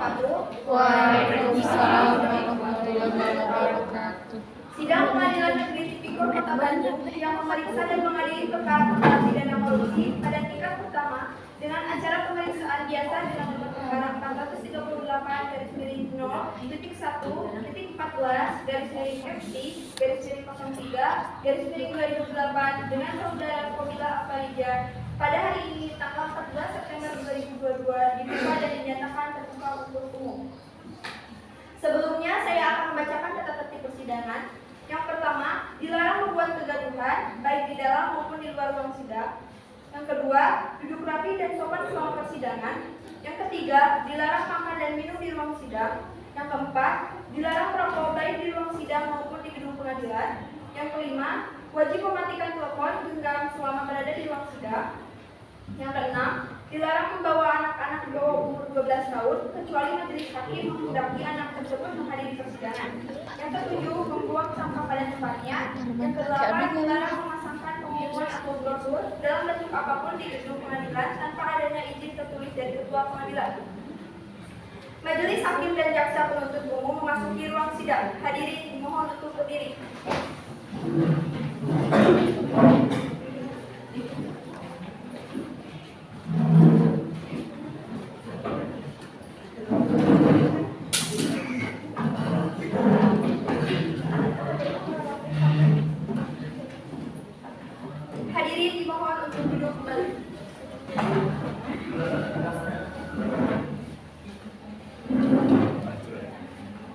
wabarakatuh. Waalaikumsalam warahmatullahi wabarakatuh. Sidang Pengadilan Negeri Tipikor Kota Bandung yang memeriksa dan mengadili perkara pidana korupsi pada tingkat pertama dengan acara pemeriksaan biasa dengan nomor perkara 438-0-1-14-FT-03-2008 dengan saudara Komila Afarija pada hari ini tanggal 14 September 2022 dibuka dan dinyatakan terbuka untuk umum. Sebelumnya saya akan membacakan tata tertib persidangan. Yang pertama, dilarang membuat kegaduhan baik di dalam maupun di luar ruang sidang. Yang kedua, duduk rapi dan sopan selama persidangan. Yang ketiga, dilarang makan dan minum di ruang sidang. Yang keempat, dilarang merokok baik di ruang sidang maupun di gedung pengadilan. Yang kelima, wajib mematikan telepon genggam selama berada di ruang sidang. Yang keenam, dilarang membawa anak-anak di bawah umur 12 tahun kecuali majelis hakim menghendaki anak tersebut menghadiri persidangan. Yang ketujuh, membuang sampah pada tempatnya. Yang kedelapan, dilarang memasangkan pengumuman atau brosur dalam bentuk apapun di gedung pengadilan tanpa adanya izin tertulis dari ketua pengadilan. Majelis hakim dan jaksa penuntut umum memasuki ruang sidang. Hadirin dimohon untuk berdiri. Hadirin dimohon untuk duduk kembali.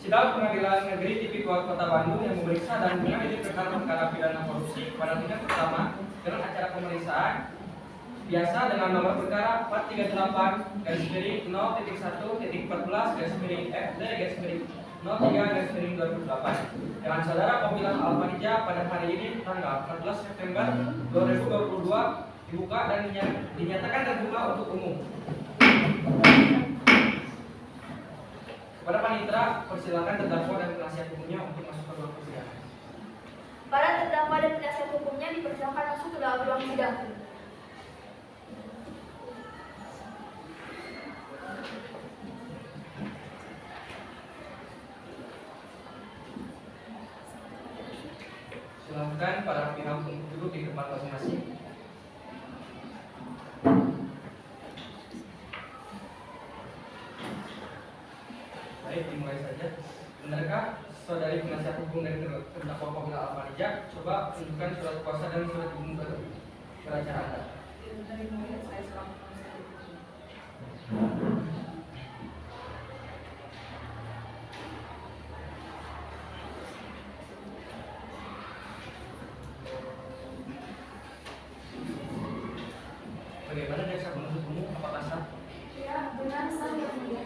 Sidang Pengadilan Negeri Tipikor Kota Bandung yang memeriksa dan mengadili perkara pidana korupsi pada tingkat pertama dengan acara pemeriksaan biasa dengan nomor perkara 438-0-1-14-FT-03-2008 dengan saudara Komila Afarija pada hari ini tanggal 14 September 2022 dibuka dan dinyatakan terbuka untuk umum. Kepada panitera, persilakan terdakwa dan penasihat hukumnya untuk masuk ke ruang persidangan. Para terdakwa dan penasihat hukumnya dipersilakan masuk ke dalam ruang sidang. Silakan para pihak untuk duduk di tempat masing-masing. Baik, dimulai saja. Benarkah saudari penasihat hukum dari terdakwa Komila Afarija coba tunjukkan surat kuasa dan surat izin beracara Anda? Dari mulai saya selaku Bagaimana jaksa penuntut umum, apakah sah? Ya, benar sah yang mulia.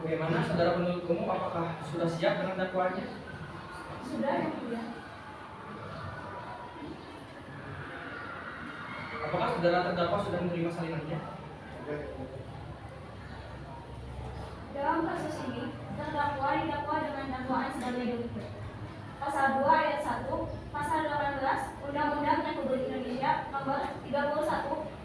Bagaimana saudara penuntut umum, apakah sudah siap dengan dakwaannya? Sudah yang mulia. Apakah saudara terdakwa sudah menerima salinannya? Dalam kasus ini, terdakwa didakwa dengan dakwaan sebagai berikut. Pasal 2 ayat 1, Pasal 18 Undang-Undang Republik Indonesia Nomor 31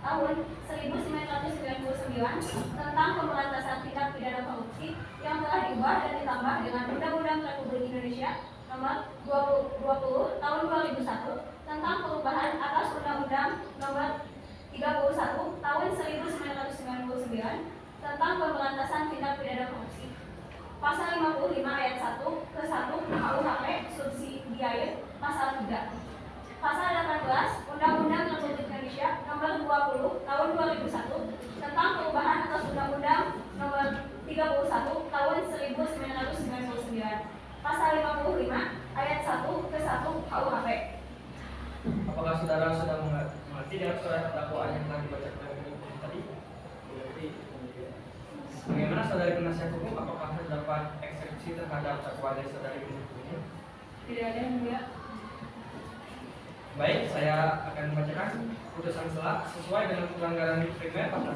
Tahun 1999 tentang pemberantasan tindak pidana korupsi yang telah diubah dan ditambah dengan Undang-Undang Republik Indonesia Nomor 20 Tahun 2001 tentang perubahan atas Undang-Undang Nomor 31 Tahun 1999 tentang pemberantasan tindak pidana korupsi. Pasal 55 ayat 1 ke 1 KUHP subsidiare pasal 3. Pasal 18 Undang-Undang Republik Indonesia Nomor 20 Tahun 2001 tentang perubahan atas Undang-Undang Nomor 31 Tahun 1999. Pasal 55 ayat 1 ke 1 KUHP. Apakah saudara sudah mengerti dengan surat dakwaan yang telah dibacakan tadi? Bagaimana saudari penasihat hukum, apakah terdapat eksepsi terhadap dakwaan dari saudari penuntut umum? tidak ada yang mulia. Baik, saya akan membacakan putusan sesuai dengan pelanggaran primer pasal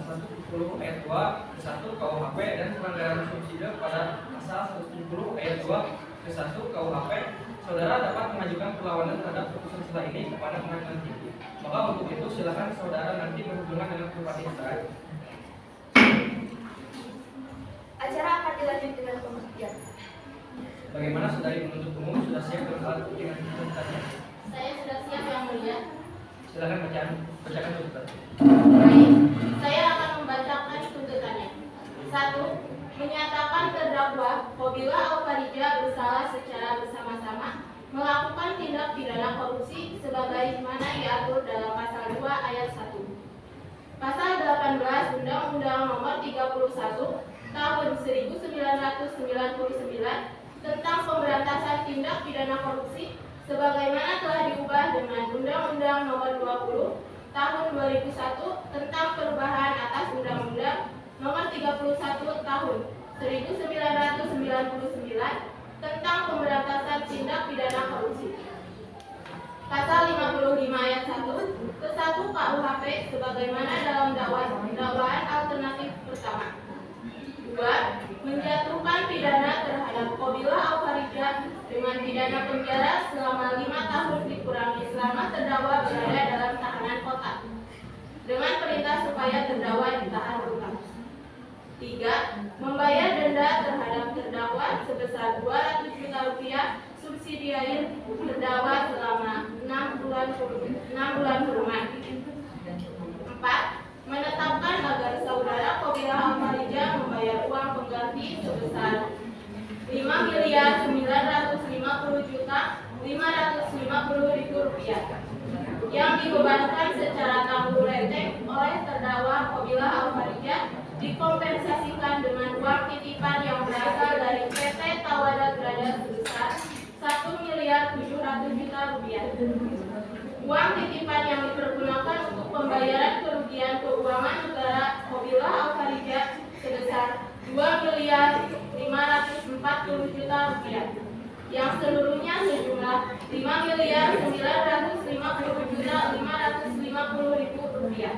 170 ayat 2 ke 1 KUHP dan pelanggaran subsidi pada pasal 170 ayat 2 ke 1 KUHP. Saudara dapat mengajukan perlawanan terhadap putusan ini kepada pengadilan tinggi. Maka untuk itu silakan saudara nanti berhubungan dengan pribadi saya. Acara akan dilanjut dengan pembuktian. Bagaimana saudari penuntut umum sudah siap dengan alat bukti yang tuntutannya? Saya sudah siap yang mulia. Silakan bacakan tuntutan. Baik, saya akan membacakan tuntutannya. 1. Menyatakan terdakwa Fobila Aufarija bersalah secara bersama-sama melakukan tindak pidana korupsi sebagaimana diatur dalam pasal 2 ayat 1. Pasal 18 Undang-Undang Nomor 31 Tahun 1999 tentang pemberantasan tindak pidana korupsi sebagaimana telah diubah dengan Undang-Undang Nomor 20 Tahun 2001 tentang perubahan atas Undang-Undang Nomor 31 Tahun 1999 tentang pemberantasan tindak pidana korupsi. Pasal 55 ayat 1 ke 1 KUHP sebagaimana dalam dakwaan alternatif pertama. 2. Menjatuhkan pidana terhadap Fobila Aufarija dengan pidana penjara selama 5 tahun dikurangi selama terdakwa berada dalam tahanan kota dengan perintah supaya terdakwa ditahan rutan. 3. Membayar denda terhadap terdakwa sebesar 200 juta rupiah subsidiair terdakwa selama 6 bulan kurungan. 4. Menetapkan agar saudara Fobila Aufarija membayar uang pengganti sebesar 5.950.550.000 rupiah yang dibebankan secara tanggung renteng oleh terdakwa Fobila Aufarija dikompensasikan dengan uang titipan yang berasal dari PT Tawada Grada sebesar 1.700.000.000 rupiah. Uang titipan yang dipergunakan untuk pembayaran kerugian keuangan negara Fobila Aufarija sebesar 2.540.000.000 rupiah, yang seluruhnya sejumlah 5.950.550.000 rupiah.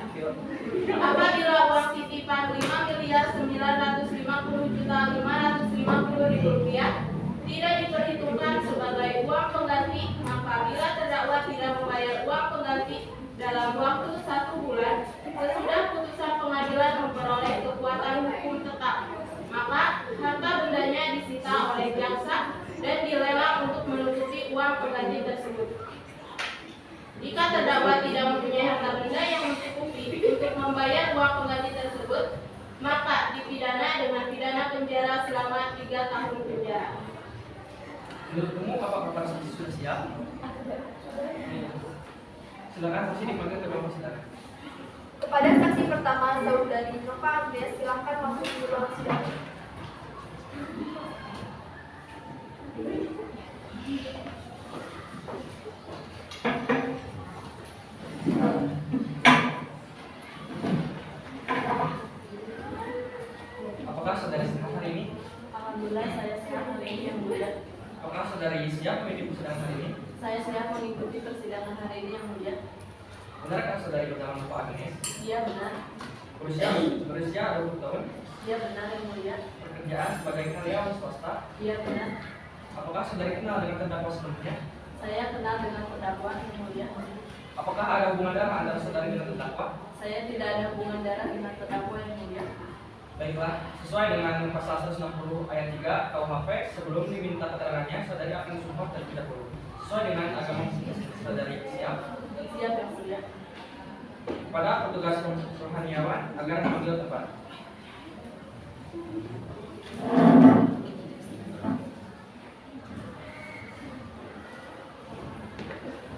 Apabila uang titipan 5.950.550.000 rupiah tidak diperhitungkan sebagai uang pengganti, maka bila terdakwa tidak membayar uang pengganti dalam waktu 1 bulan sesudah putusan pengadilan memperoleh kekuatan hukum tetap, maka harta bendanya disita oleh jaksa dan dilelang untuk menutupi uang pengganti tersebut. Jika terdakwa tidak mempunyai harta benda yang mencukupi untuk membayar uang pengganti tersebut, maka dipidana dengan pidana penjara selama 3 tahun penjara. Menurut umum apakah para saksi sudah siap? Silakan saksi dipanggil ke ruang persidangan. Kepada saksi pertama, saudari Nova Agnes, silakan masuk ke ruang sidang. Apakah saudari sehat hari ini? Alhamdulillah saya siap hari ini yang mulia. Apakah saudari siap mengikuti persidangan hari ini? Saya siap mengikuti persidangan hari ini yang mulia. Benarkah saudari bernama Nova Agnes? Iya benar. Berusia 20 tahun? Iya benar yang mulia. Pekerjaan sebagai karyawan swasta? Iya benar. Apakah saudari kenal dengan terdakwa sebelumnya? Saya kenal dengan terdakwa yang mulia. Apakah ada hubungan darah antara saudari dengan terdakwa? Saya tidak ada hubungan darah dengan terdakwa yang mulia. Baiklah, sesuai dengan pasal 160 ayat 3 KUHP, sebelum diminta keterangannya, saudari akan disumpah terlebih dahulu. Sesuai dengan agama saudari, siap? Siap yang mulia. Kepada petugas rohaniawan agar memanggil tempat.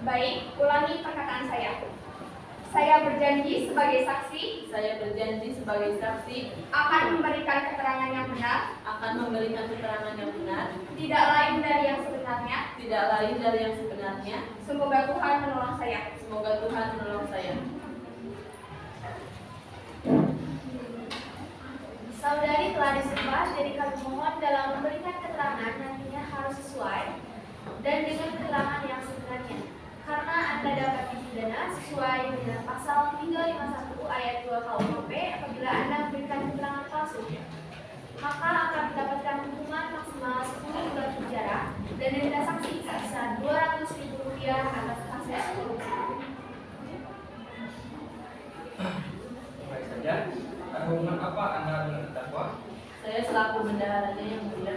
Baik, ulangi perkataan saya. Saya berjanji sebagai saksi Saya berjanji sebagai saksi akan memberikan keterangan yang benar, akan memberikan keterangan yang benar, tidak lain dari yang sebenarnya. tidak lain dari yang sebenarnya. Semoga Tuhan menolong saya. Semoga Tuhan menolong saya. Saudari telah disumpah, jadi kami mohon dalam memberikan keterangan nantinya harus sesuai dan dengan keterangan yang sebenarnya. karena Anda dapat dipidana sesuai dengan pasal 351 ayat 2 KUHP apabila Anda memberikan keterangan palsu. Maka akan mendapatkan hukuman maksimal 10 bulan penjara dan denda saksi sebesar Rp200.000 atas kasus korupsi. Baik saja. Ada hubungan apa Anda dengan terdakwa? Saya selaku bendaharanya yang mulia,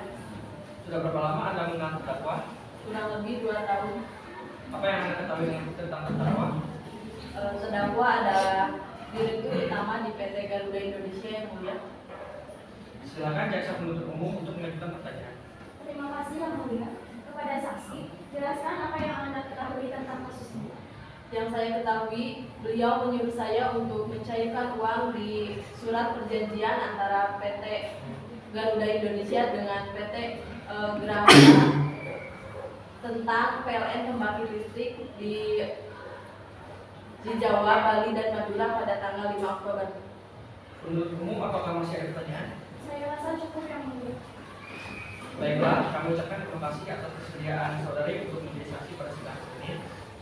Sudah berapa lama Anda mengenal terdakwa? kurang lebih 2 tahun. Apa yang Anda ketahui tentang terdakwa? Terdakwa adalah direktur utama di PT Garuda Indonesia yang mulia. Silakan jaksa penuntut umum untuk mengajukan pertanyaan. Terima kasih yang mulia. Kepada saksi, jelaskan apa yang Anda ketahui tentang kasus ini. Yang saya ketahui, beliau menyuruh saya untuk mencairkan uang di surat perjanjian antara PT Garuda Indonesia dengan PT Gramada tentang PLN pembangkit listrik di Jawa, Bali, dan Madura pada tanggal 5 Oktober. Penuntut umum, apakah masih ada pertanyaan? Saya rasa cukup yang mulia. Baiklah, kami ucapkan terima kasih atas kesediaan saudari untuk menjadi saksi pada sidang ini.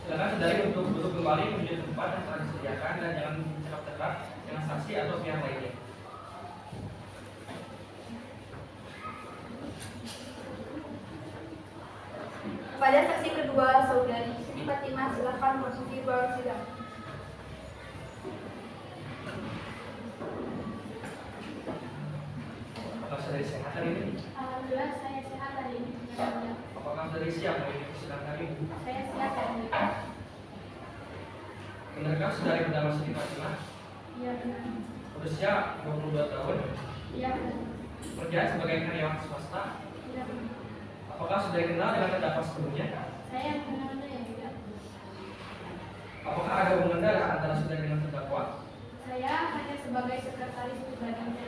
Silakan saudari untuk duduk kembali menuju tempat yang telah disediakan dan jangan bercakap-cakap dengan saksi atau pihak lainnya. Pada saksi kedua, saudari Siti Fatimah, silakan memasuki ruang sidang. Apakah saudari sehat hari ini? Alhamdulillah saya sehat hari ini. Apakah saudari siap mengikuti sidang hari ini? Saya siap yang mulia. Benarkah saudari bernama Siti Fatimah? Iya benar. Berusia 22 tahun, Iya benar. bekerja sebagai karyawan swasta. Iya benar. Apakah saudari kenal dengan terdakwa sebelumnya? Saya mengenalnya yang mulia. Apakah ada hubungan darah antara saudari dengan terdakwa? Saya hanya sebagai sekretaris pribadinya.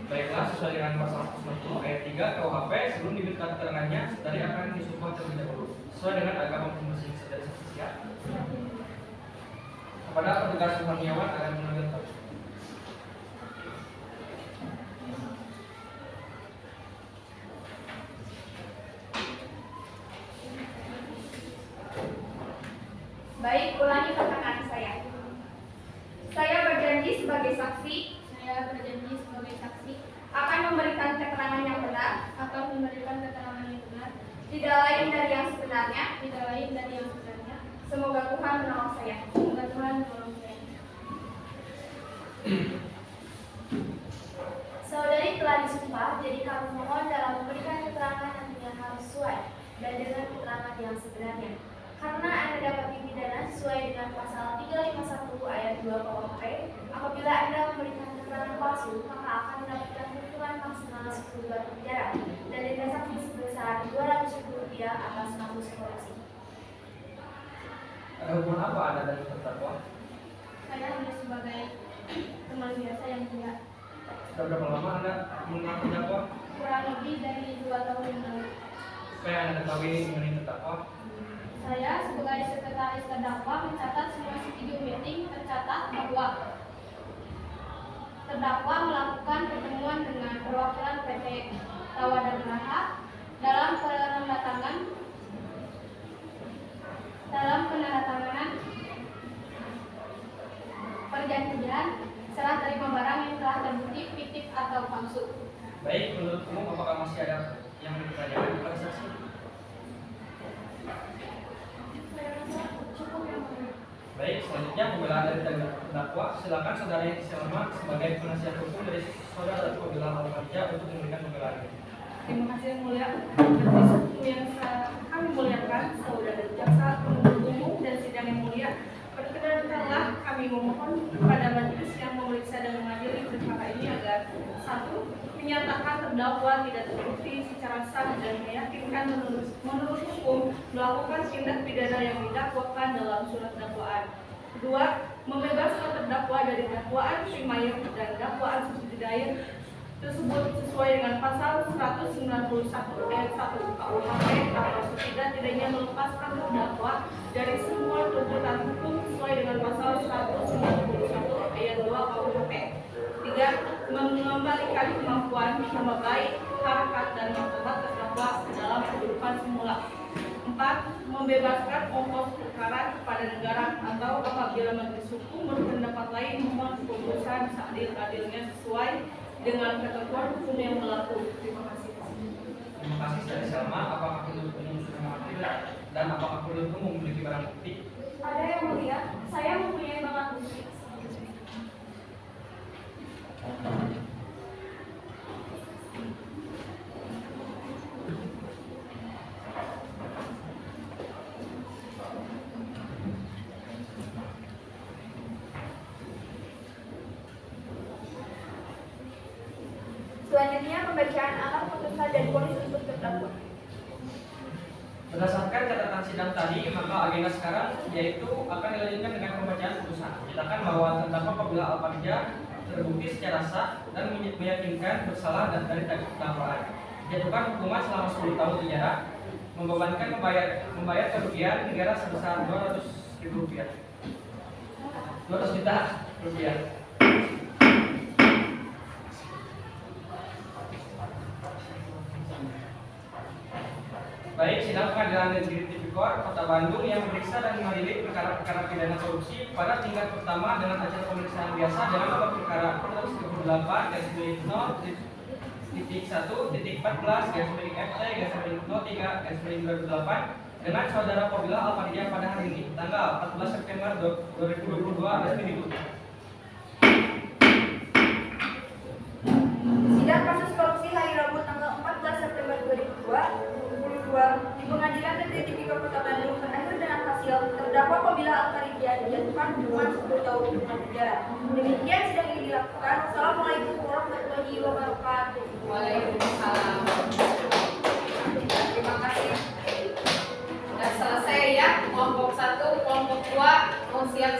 Baiklah, sesuai dengan pasal 190 ayat 3 KUHP, sebelum diminta keterangannya, saudari akan disumpah terlebih dahulu sesuai dengan agama masing-masing. Saudari saksi siap? Kepada petugas rohaniawan akan mengambil tahu. Baik, ulangi perkataan saya. Saya berjanji sebagai saksi Saya berjanji sebagai saksi akan memberikan keterangan yang benar, akan memberikan keterangan yang benar, tidak lain dari yang sebenarnya. tidak lain dari yang sebenarnya. Semoga Tuhan menolong saya. Semoga Tuhan menolong saya. Saudari telah disumpah, jadi kami mohon dalam memberikan keterangan nantinya harus sesuai dan dengan keterangan yang sebenarnya. Karena Anda dapat dipidana sesuai dengan pasal 351 ayat 2 KUHP, apabila Anda memberikan keterangan palsu, maka akan mendapatkan hukuman maksimal 10 bulan penjara dan denda saksi sebesar Rp200.000 atas kasus korupsi. Ada hubungan apa Anda dan terdakwa? Saya hanya sebagai teman biasa yang mulia. Sudah berapa lama Anda mengenal terdakwa? Kurang lebih dari 2 tahun yang lalu. Apa yang Anda ketahui mengenai terdakwa? Saya sebagai sekretaris terdakwa mencatat semua video meeting tercatat bahwa terdakwa melakukan pertemuan dengan perwakilan PT Tawada Geraha dalam penandatanganan perjanjian serah terima barang yang telah terbukti fiktif atau palsu. Baik, menurut umum apakah masih ada yang ditanyakan kepada saksi? Saya rasa cukup yang mulia. Baik, selanjutnya pembelaan dari terdakwa. Silakan saudari Selma sebagai penasihat hukum dari saudara Fadila Al-Farja untuk memberikan pembelaannya. Terima kasih yang mulia. Majelis hukum yang kami muliakan, saudara jaksa penuntut umum dan sidang yang mulia, perkenankanlah kami memohon kepada majelis yang memeriksa dan mengadili perkara ini agar 1. Menyatakan terdakwa tidak terbukti secara sah dan meyakinkan menurut hukum melakukan tindak pidana yang didakwakan dalam surat dakwaan. 2. Membebaskan terdakwa dari dakwaan primair dan dakwaan subsidiar tersebut sesuai dengan pasal 191 ayat 1 KUHP atau setidak-tidaknya melepaskan terdakwa dari semua tuntutan hukum sesuai dengan pasal 191 ayat 2 KUHP. 3. Mengembalikan kemampuan, nama baik, harkat, dan martabat terdakwa dalam kehidupan semula. 4. Membebaskan ongkos perkara kepada negara atau apabila majelis hukum berpendapat lain memohon keputusan seadil-adilnya sesuai dengan ketentuan hukum yang berlaku. Terima kasih. Terima kasih Saudari Salma. Apakah penuntut umum sudah mengerti dan apakah penuntut umum memiliki barang bukti? Ada yang mulia, saya mempunyai barang bukti. Selanjutnya pembacaan alat putusan dan vonis untuk terdakwa. Berdasarkan catatan sidang tadi, maka agenda sekarang yaitu akan dilanjutkan dengan pembacaan putusan. Menyatakan bahwa terdakwa Fadila Alfarija terbukti secara sah dan meyakinkan bersalah dan dari dakwaan. Dijatuhkan hukuman selama 10 tahun penjara, membebankan membayar kerugian negara sebesar 200.000 rupiah. 200 juta rupiah. Baik, sidang Pengadilan Negeri Tipikor Kota Bandung yang memeriksa dan mengadili perkara-perkara pidana korupsi pada tingkat pertama dengan acara pemeriksaan biasa dengan nomor perkara 138-0.1.14-FT-03-2008 dengan saudara Fadila Alfarija pada hari ini, tanggal 14 September 2022 resmi ditutup. Sidang kasus korupsi hari Rabu tanggal 14 September 2022 di Pengadilan Negeri Tipikor Kota Bandung berakhir dengan hasil terdakwa Fadila Alfarija dijatuhkan hukuman 10 tahun kurungan penjara. Demikian sidang ini dilakukan. Wassalamualaikum warahmatullahi wabarakatuh. Waalaikumsalam. Terima kasih. Sudah selesai ya, kelompok 1, kelompok 2 mau siap